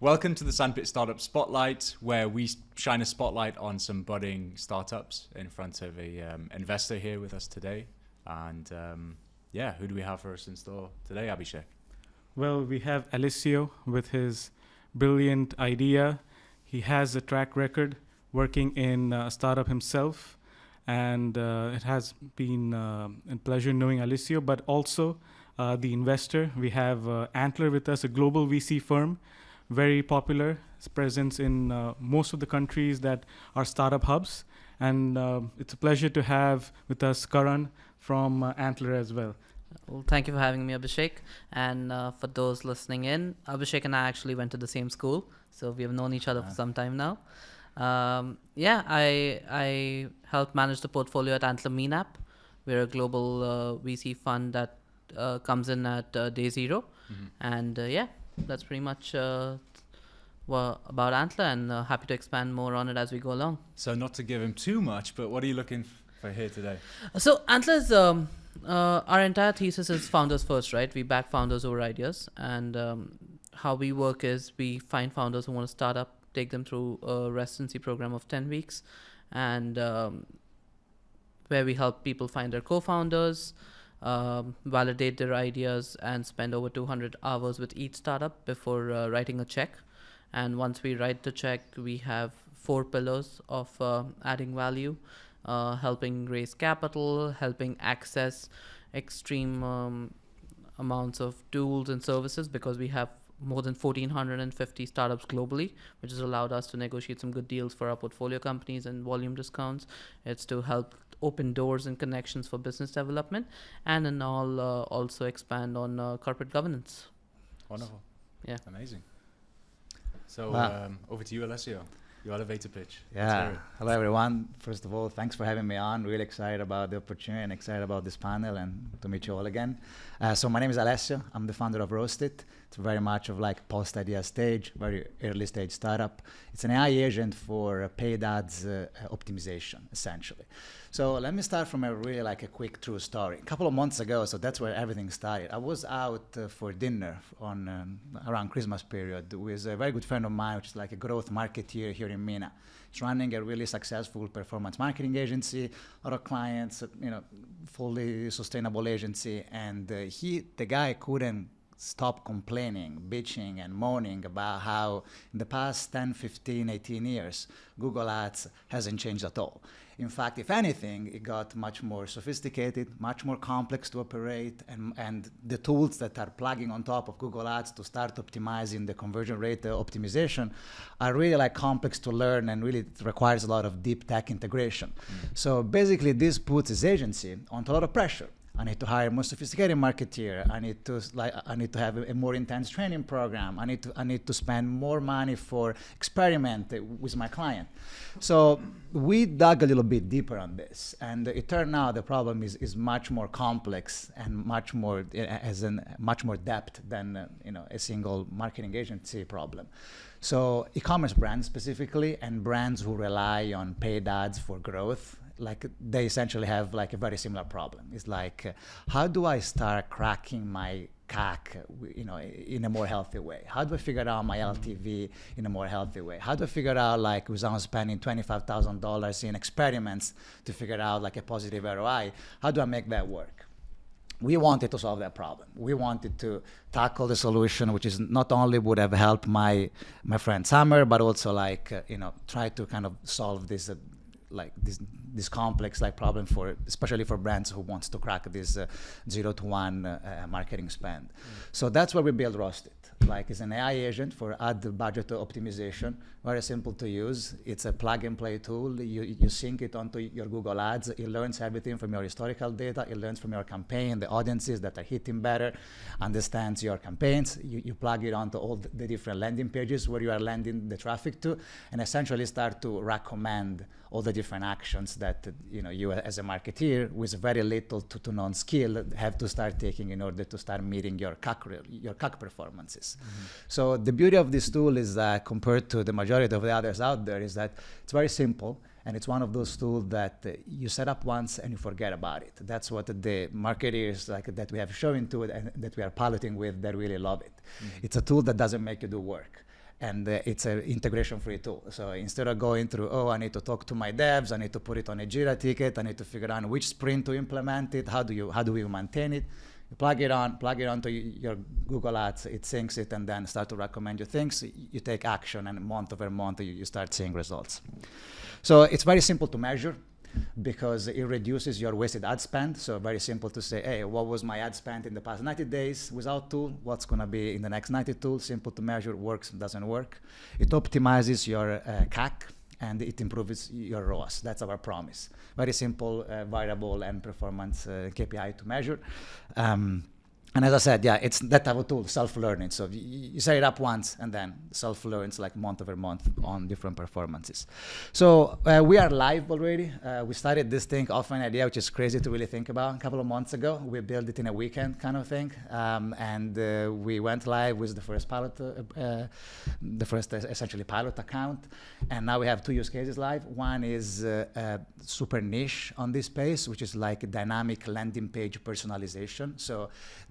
Welcome to the Sandpit Startup Spotlight, where we shine a spotlight on some budding startups in front of a investor here with us today. And who do we have for us in store today, Abhishek? Well, we have Alessio with his brilliant idea. He has a track record working in a startup himself, and it has been a pleasure knowing Alessio, but also the investor. We have Antler with us, a global VC firm, very popular, its presence in most of the countries that are startup hubs. And it's a pleasure to have with us Karan from Antler as well. Well, thank you for having me, Abhishek. And for those listening in, Abhishek and I actually went to the same school, so we have known each other for some time now. I help manage the portfolio at Antler MENAP. We're a global VC fund that comes in at day zero. And that's pretty much about Antler, and happy to expand more on it as we go along. So not to give him too much, but what are you looking for here today? So Antler's, our entire thesis is founders first, right? We back founders over ideas. And how we work is we find founders who want to start up, take them through a residency program of 10 weeks, and where we help people find their co-founders, validate their ideas, and spend over 200 hours with each startup before writing a check. And once we write the check, we have 4 pillars of adding value, helping raise capital, helping access extreme amounts of tools and services, because we have more than 1,450 startups globally, which has allowed us to negotiate some good deals for our portfolio companies and volume discounts. It's to help open doors and connections for business development, and in all also expand on corporate governance. Wonderful. Yeah. Amazing. So over to you, Alessio. Your elevator pitch. Yeah. Hello, everyone. First of all, thanks for having me on. Really excited about the opportunity and excited about this panel and to meet you all again. So my name is Alessio. I'm the founder of Roastit. It's very much of like post-idea stage, very early stage startup. It's an AI agent for paid ads optimization, essentially. So let me start from a really like a quick true story. A couple of months ago, so that's where everything started. I was out for dinner on around Christmas period with a very good friend of mine, which is like a growth marketeer here in MENA. He's running a really successful performance marketing agency, a lot of clients, fully sustainable agency, and the guy couldn't stop complaining, bitching, and moaning about how in the past 10, 15, 18 years, Google Ads hasn't changed at all. In fact, if anything, it got much more sophisticated, much more complex to operate, and the tools that are plugging on top of Google Ads to start optimizing the conversion rate optimization are really like complex to learn, and really it requires a lot of deep tech integration. So basically, this puts his agency under a lot of pressure. I need to hire a more sophisticated marketeer. I need to have a more intense training program. I need to spend more money for experiment with my client. So we dug a little bit deeper on this, and it turned out the problem is much more complex and much more depth than a single marketing agency problem. So e-commerce brands specifically, and brands who rely on paid ads for growth, like they essentially have like a very similar problem. It's like, how do I start cracking my CAC, in a more healthy way? How do I figure out my LTV in a more healthy way? How do I figure out like without spending $25,000 in experiments to figure out like a positive ROI? How do I make that work? We wanted to solve that problem. We wanted to tackle the solution, which is not only would have helped my friend Summer, but also like try to kind of solve this complex problem especially for brands who wants to crack this 0 to 1 marketing spend. So that's where we build Roastit. Like it's an AI agent for ad budget optimization, very simple to use. It's a plug and play tool. You sync it onto your Google Ads. It learns everything from your historical data. It learns from your campaign, the audiences that are hitting better, understands your campaigns. You plug it onto all the different landing pages where you are landing the traffic to, and essentially start to recommend all the different actions that you as a marketeer with very little to none skill have to start taking in order to start meeting your CAC performances. So the beauty of this tool is that compared to the majority of the others out there is that it's very simple, and it's one of those tools that you set up once and you forget about it. That's what the marketers that we have shown to it and that we are piloting with, they really love it. It's a tool that doesn't make you do work. and it's an integration-free tool. So instead of going through, oh, I need to talk to my devs, I need to put it on a Jira ticket, I need to figure out which sprint to implement it, how do we maintain it? You plug it onto your Google Ads, it syncs it, and then start to recommend you things. You take action, and month over month, you start seeing results. So it's very simple to measure, because it reduces your wasted ad spend. So very simple to say, hey, what was my ad spend in the past 90 days without tool? What's going to be in the next 90 tools? Simple to measure, works, doesn't work. It optimizes your CAC, and it improves your ROAS. That's our promise. Very simple variable and performance KPI to measure. And as I said, yeah, it's that type of tool, self-learning. So you set it up once, and then self-learns like month over month on different performances. So we are live already. We started this thing off an idea, which is crazy to really think about. A couple of months ago, we built it in a weekend kind of thing. And we went live with the first pilot, essentially pilot account. And now we have 2 use cases live. One is super niche on this space, which is like dynamic landing page personalization. So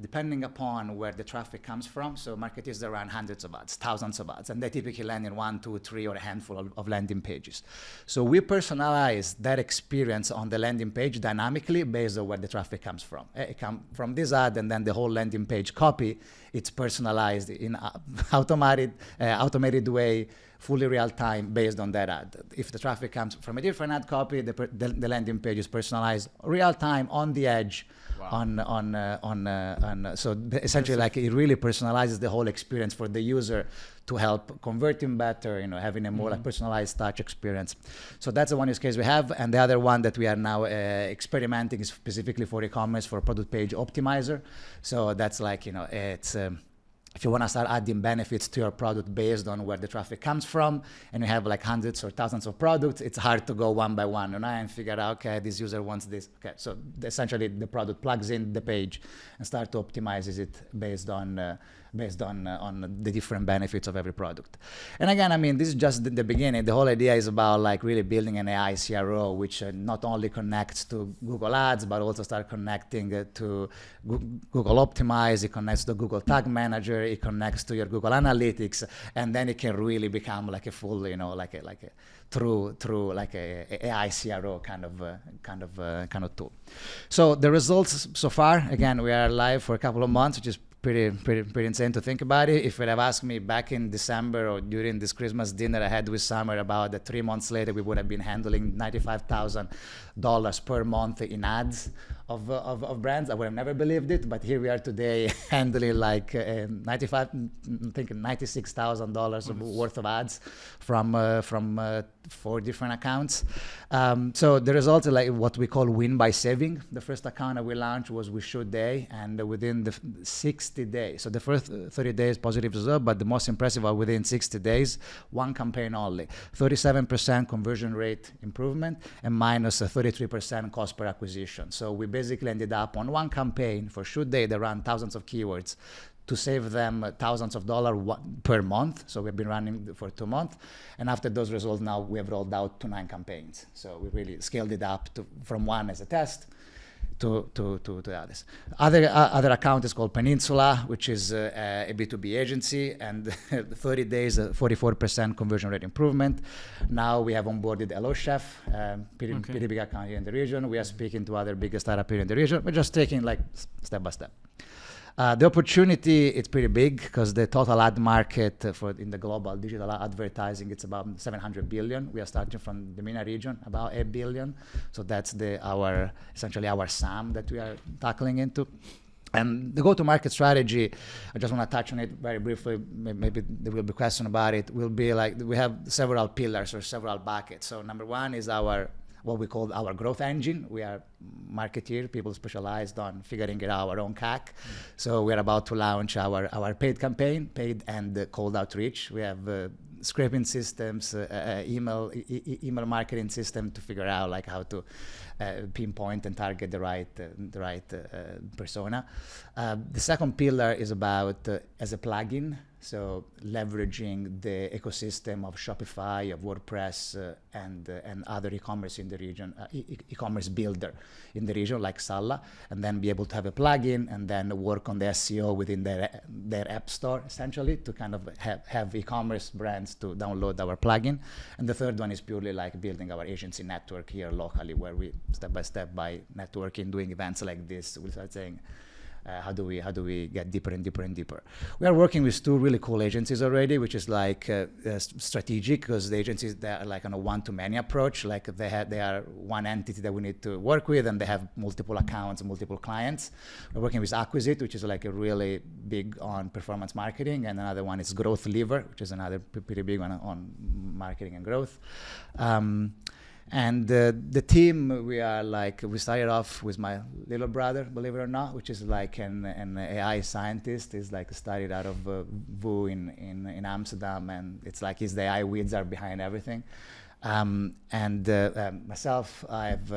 depending upon where the traffic comes from, so marketers run hundreds of ads, thousands of ads, and they typically land in 1, 2, 3, or a handful of landing pages. So we personalize that experience on the landing page dynamically based on where the traffic comes from. It comes from this ad, and then the whole landing page copy, it's personalized in automated way, fully real time based on that ad. If the traffic comes from a different ad copy, the landing page is personalized real time on the edge. Wow. So essentially, like, it really personalizes the whole experience for the user to help convert him better, having a more like personalized touch experience. So that's the one use case we have, and the other one that we are now experimenting is specifically for e-commerce, for product page optimizer. So that's like, it's if you want to start adding benefits to your product based on where the traffic comes from, and you have like hundreds or thousands of products, it's hard to go one by one, and figure out, okay, this user wants this. Okay, so essentially the product plugs in the page and start to optimize it based on the different benefits of every product. And again, I mean, this is just the beginning. The whole idea is about like really building an AI CRO, which not only connects to Google Ads, but also start connecting to Google Optimize. It connects to Google Tag Manager. It connects to your Google Analytics, and then it can really become like a full, like a true like a AI CRO kind of tool. So the results so far, again, we are live for a couple of months, which is pretty insane to think about it. If you'd have asked me back in December or during this Christmas dinner I had with Summer about that 3 months later we would have been handling $95,000 per month in ads of brands, I would have never believed it. But here we are today handling like $96,000 worth of ads from 4 different accounts. So the results are like what we call win by saving. The first account that we launched was with Shoot Day, and within the 60 days, so the first 30 days positive result, but the most impressive are within 60 days, 1 campaign only, 37% conversion rate improvement and minus a 33% cost per acquisition. So we basically ended up on 1 campaign for Shoot Day that ran thousands of keywords to save them thousands of dollars per month. So we've been running for 2 months. And after those results, now we have rolled out to 9 campaigns. So we really scaled it up from 1 as a test to others. Other account is called Peninsula, which is a B2B agency, and 30 days, 44% conversion rate improvement. Now we have onboarded Hello Chef, pretty big account here in the region. We are speaking to other bigger startup here in the region. We're just taking like step by step. The opportunity, it's pretty big because the total ad market in the global digital advertising, it's about 700 billion. We are starting from the MENA region, about 8 billion. So that's essentially our SAM that we are tackling into. And the go-to-market strategy, I just want to touch on it very briefly. Maybe there will be a question about it. Will be like, we have several pillars or several buckets. So number 1 is what we call our growth engine. We are marketeer, people specialized on figuring it out our own CAC. So we're about to launch our paid campaign, paid and cold outreach. We have scraping systems, email marketing system to figure out like how to pinpoint and target the right persona. The second pillar is about as a plugin So leveraging the ecosystem of Shopify, of WordPress, and other e-commerce in the region, e-commerce builder in the region like Salla, and then be able to have a plugin and then work on the SEO within their app store, essentially, to kind of have e-commerce brands to download our plugin. And the third one is purely like building our agency network here locally, where we step by networking, doing events like this, we start saying, how do we get deeper and deeper and deeper? We are working with 2 really cool agencies already, which is like strategic, because the agencies, they are like on a one-to-many approach. Like they are one entity that we need to work with, and they have multiple accounts, multiple clients. We're working with Acquisite, which is like a really big on performance marketing, and another one is Growth Lever, which is another pretty big one on marketing and growth. And the team, we started off with my little brother, believe it or not, which is like an AI scientist. He's like studied out of VU in Amsterdam, and it's like he's the AI wizard behind everything. Myself, I've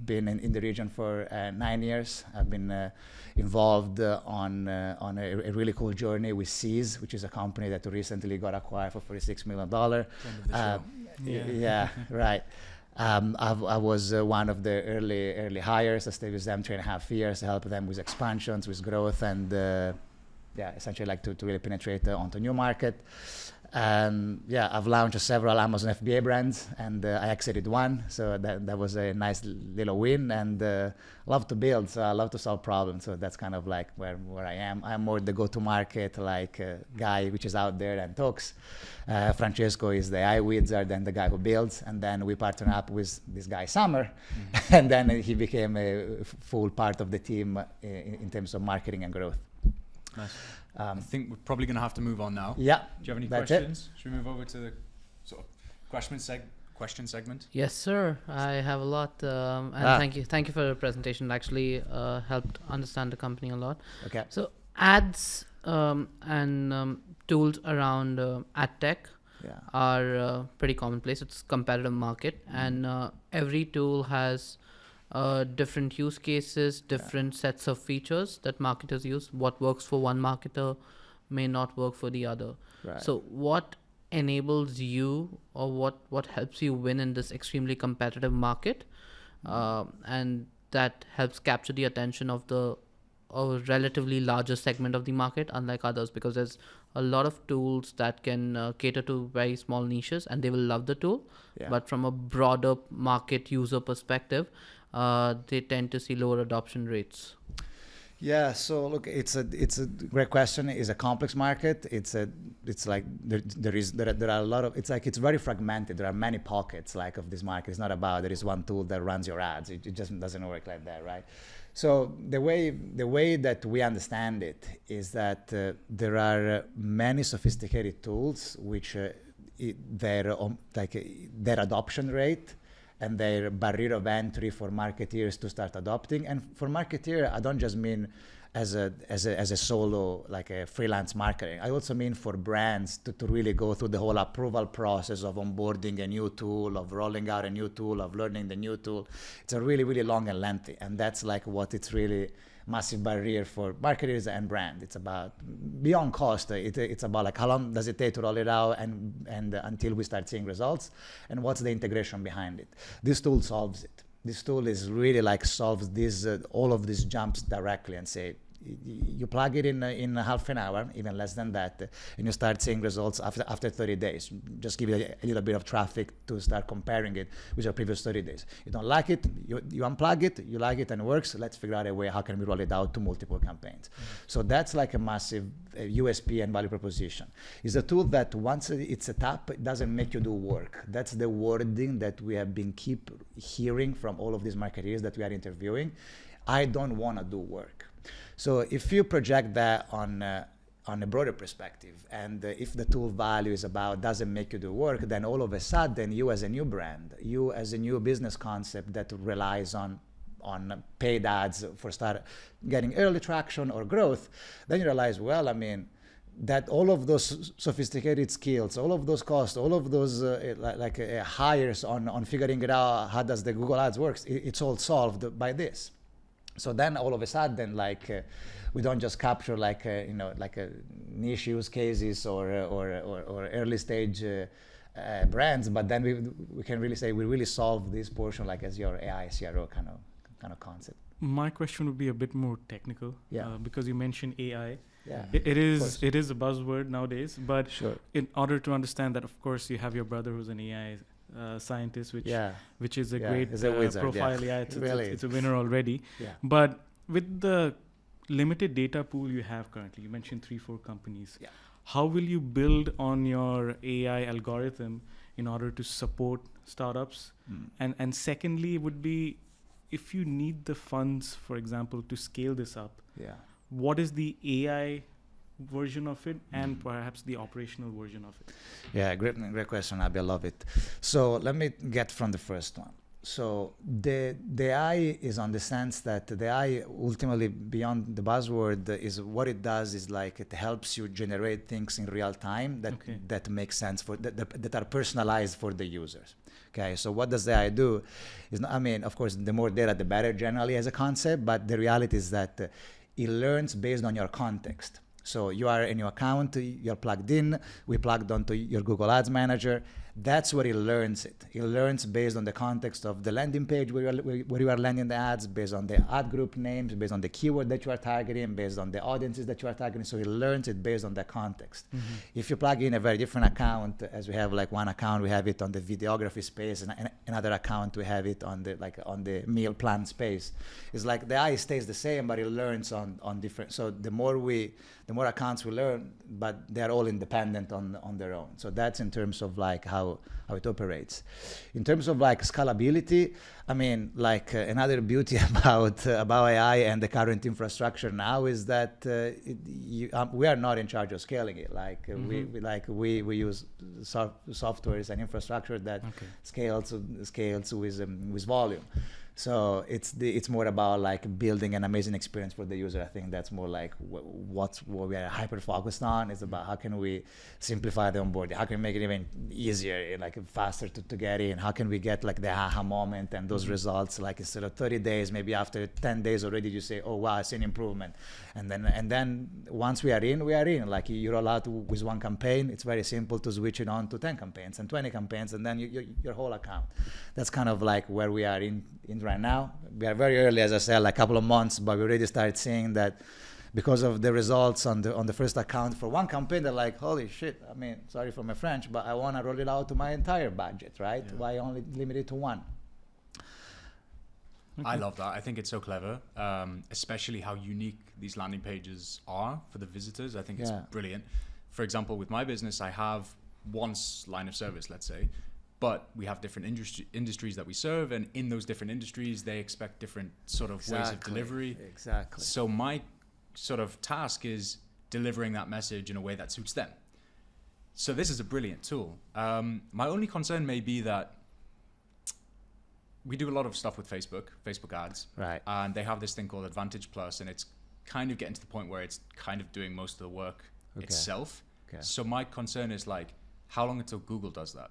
been in the region for 9 years. I've been involved on a really cool journey with Seas, which is a company that recently got acquired for $46 million. Yeah, right. I was one of the early hires. I stayed with them 3.5 years, helped them with expansions, with growth, and essentially like to really penetrate onto new market. I've launched several Amazon FBA brands, and I exited one, so that was a nice little win. And love to build, so I love to solve problems. So that's kind of like where I am. I'm more the go-to-market guy, which is out there and talks. Francesco is the AI wizard and the guy who builds, and then we partner up with this guy Summer, and then he became a full part of the team in terms of marketing and growth. Nice. I think we're probably going to have to move on now. Yeah. Do you have any that's questions? Should we move over to the sort of question segment? Yes, sir. I have a lot, and thank you for the presentation. It actually helped understand the company a lot. Okay. So ads and tools around ad tech are pretty commonplace. It's a competitive market, and every tool has different use cases, different sets of features that marketers use. What works for one marketer may not work for the other. Right. So what enables you, or what helps you win in this extremely competitive market, and that helps capture the attention of a relatively larger segment of the market, unlike others, because there's a lot of tools that can cater to very small niches, and they will love the tool. But from a broader market user perspective, they tend to see lower adoption rates. Yeah, so look, it's a great question. It's a complex market. It's like there are a lot of, it's very fragmented. There are many pockets of this market. It's not about there is one tool that runs your ads. It just doesn't work like that, right? So the way that we understand it is that there are many sophisticated tools which their adoption rate and their barrier of entry for marketeers to start adopting. And for marketeer, I don't just mean as a solo, like a freelance marketing. I also mean for brands to really go through the whole approval process of onboarding a new tool, of rolling out a new tool, of learning the new tool. It's a really, really long and lengthy. And that's what it's really massive barrier for marketers and brand. It's about beyond cost. It's about how long does it take to roll it out and until we start seeing results, and what's the integration behind it. This tool solves it. This tool is really solves this all of these jumps directly, and say you plug it in half an hour, even less than that, and you start seeing results after 30 days. Just give it a little bit of traffic to start comparing it with your previous 30 days. You don't like it, you unplug it, you like it and it works, let's figure out a way how can we roll it out to multiple campaigns. So that's a massive USP and value proposition. It's a tool that once it's set up, it doesn't make you do work. That's the wording that we have been keep hearing from all of these marketeers that we are interviewing. I don't want to do work. So if you project that on a broader perspective, and if the tool value is about doesn't make you do work, then all of a sudden you as a new brand, you as a new business concept that relies on paid ads for start getting early traction or growth, then you realize, that all of those sophisticated skills, all of those costs, all of those hires on figuring it out, how does the Google Ads works, it's all solved by this. So then all of a sudden, like we don't just capture like niche use cases or early stage brands, but then we can really say we really solve this portion like as your AI CRO kind of concept. My question would be a bit more technical, because you mentioned AI. Yeah, it is a buzzword nowadays, but sure. In order to understand that, of course, you have your brother who's an AI scientist, which is a great wizard, profile. It's a winner already. Yeah. But with the limited data pool you have currently, you mentioned 3-4 companies. Yeah. How will you build on your AI algorithm in order to support startups? And secondly, would be if you need the funds, for example, to scale this up. Yeah. What is the AI version of it and perhaps the operational version of it? Yeah, great question, Abby. I love it. So let me get from the first one. So the AI is on the sense that the AI ultimately beyond the buzzword is what it does is like it helps you generate things in real time that make sense for that are personalized for the users. Okay, so what does the AI do? Of course, the more data, the better generally as a concept, but the reality is that it learns based on your context. So you are in your account, you're plugged in, we plugged onto your Google Ads Manager. That's where it learns it. It learns based on the context of the landing page where you are landing the ads, based on the ad group names, based on the keyword that you are targeting, based on the audiences that you are targeting. So it learns it based on that context. If you plug in a very different account, as we have like one account, we have it on the videography space, and another account we have it on the meal plan space. It's like the AI stays the same, but it learns on different. So the more accounts we learn, but they're all independent on their own. So that's in terms of like how it operates. In terms of like scalability, another beauty about AI and the current infrastructure now is that we are not in charge of scaling it. We use softwares and infrastructure that scales with volume. So it's more about like building an amazing experience for the user. I think that's more like what we are hyper focused on. It's about how can we simplify the onboarding, how can we make it even easier and like faster to get in, how can we get like the aha moment and those results like instead of 30 days, maybe after 10 days already you say, oh wow, I see an improvement. And then once we are in, like you roll out with one campaign, it's very simple to switch it on to 10 campaigns and 20 campaigns and then your whole account. That's kind of like where we are in right now. We are very early, as I said, like a couple of months, but we already started seeing that because of the results on the first account for one campaign, they're like, holy shit, sorry for my French, but I want to roll it out to my entire budget, right? Yeah. Why only limit it to one? I love that. I think it's so clever, especially how unique these landing pages are for the visitors. I think it's brilliant. For example, with my business, I have one line of service, let's say, but we have different industries that we serve, and in those different industries, they expect different sort of ways of delivery. Exactly. So my sort of task is delivering that message in a way that suits them. So this is a brilliant tool. My only concern may be that we do a lot of stuff with Facebook ads, right? And they have this thing called Advantage Plus, and it's kind of getting to the point where it's kind of doing most of the work itself. Okay. So my concern is like, how long until Google does that?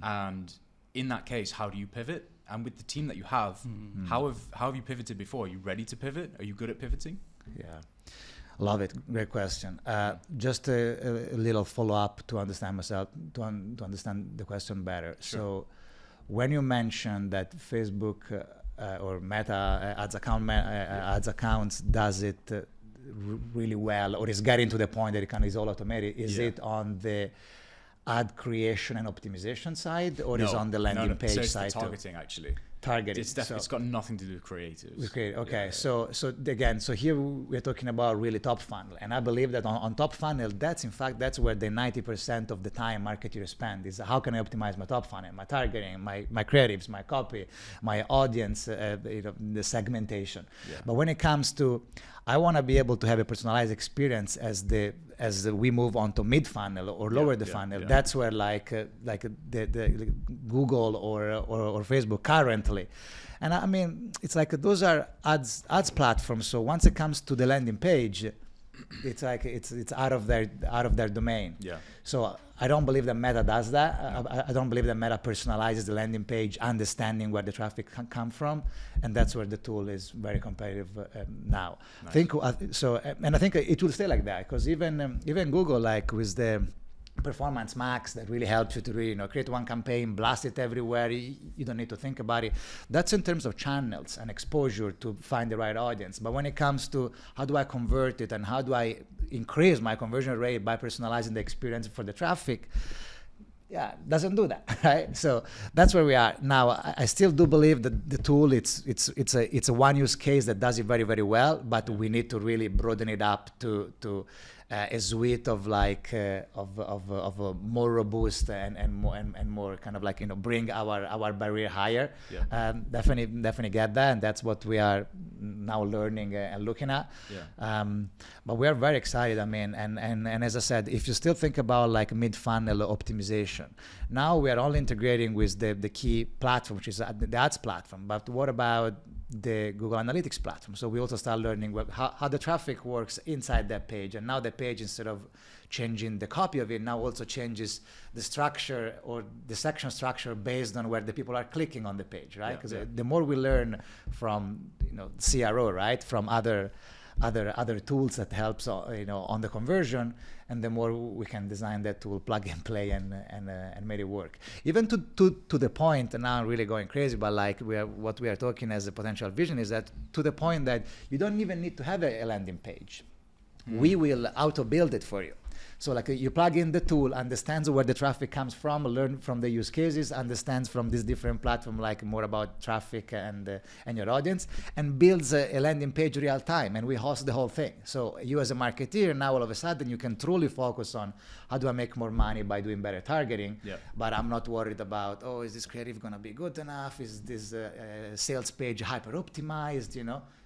And in that case, how do you pivot? And with the team that you have, how have you pivoted before? Are you ready to pivot? Are you good at pivoting? Yeah, love it. Great question. Just a little follow-up to understand myself, to understand the question better. Sure. So when you mentioned that Facebook or Meta ads accounts does it really well, or is getting to the point that it kind of is all automated, is it on the ad creation and optimization side, or is on the landing page so it's side the targeting, actually. Targeting. It's got nothing to do with creatives. Okay. So here we're talking about really top funnel, and I believe that on top funnel, that's where the 90% of the time marketers spend is how can I optimize my top funnel, my targeting, my creatives, my copy, my audience, the segmentation. Yeah. But when it comes to, I want to be able to have a personalized experience as we move on to mid funnel or lower the funnel. Yeah. That's where like the Google or Facebook currently, and it's like those are ads platforms. So once it comes to the landing page, it's like it's out of their domain. Yeah. So I don't believe that Meta does that. I don't believe that Meta personalizes the landing page, understanding where the traffic can come from, and that's where the tool is very competitive now. Nice. And I think it will stay like that, because even Google, like with the Performance Max, that really helps you to really, create one campaign, blast it everywhere. You don't need to think about it. That's in terms of channels and exposure to find the right audience. But when it comes to how do I convert it and how do I increase my conversion rate by personalizing the experience for the traffic, doesn't do that, right? So that's where we are now. I still do believe that the tool it's a one use case that does it very, very well, but we need to really broaden it up to a suite of of a more robust and more kind of bring our barrier higher. Yeah. Definitely get that, and that's what we are now learning and looking at. Yeah. But we are very excited. I mean, and as I said, if you still think about mid-funnel optimization, now we are all integrating with the key platform, which is the ads platform. But what about the Google Analytics platform? So we also start learning how the traffic works inside that page, and now the page, instead of changing the copy of it, now also changes the structure or the section structure based on where the people are clicking on the page, right? Because the more we learn from CRO, right, from other tools that helps on the conversion, and the more we can design that tool, plug and play, and make it work. Even to the point, and now I'm really going crazy, but what we are talking as a potential vision is that to the point that you don't even need to have a landing page. We will auto build it for you. So you plug in the tool, understands where the traffic comes from, learn from the use cases, understands from this different platform more about traffic and your audience, and builds a landing page real time, and we host the whole thing. So you as a marketeer, now all of a sudden you can truly focus on how do I make more money by doing better targeting, but I'm not worried about, is this creative gonna be good enough? Is this sales page hyper optimized,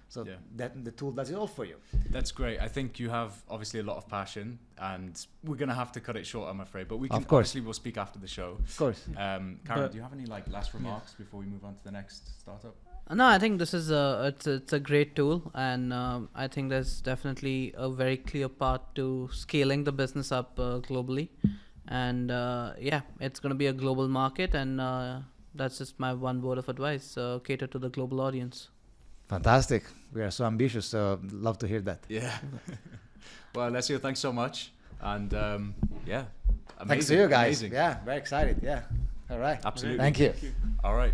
So that the tool does it all for you. That's great. I think you have obviously a lot of passion, and we're going to have to cut it short, I'm afraid. But we can obviously we'll speak after the show. Of course. Karen, do you have any last remarks before we move on to the next startup? No, I think this is it's a great tool, and I think there's definitely a very clear path to scaling the business up globally, and it's going to be a global market, and that's just my one word of advice: cater to the global audience. Fantastic. We are so ambitious, so love to hear that. Yeah. Well, Alessio, thanks so much. And amazing. Thanks to you guys. Amazing. Yeah, very excited. Yeah. All right. Absolutely. Thank you. All right.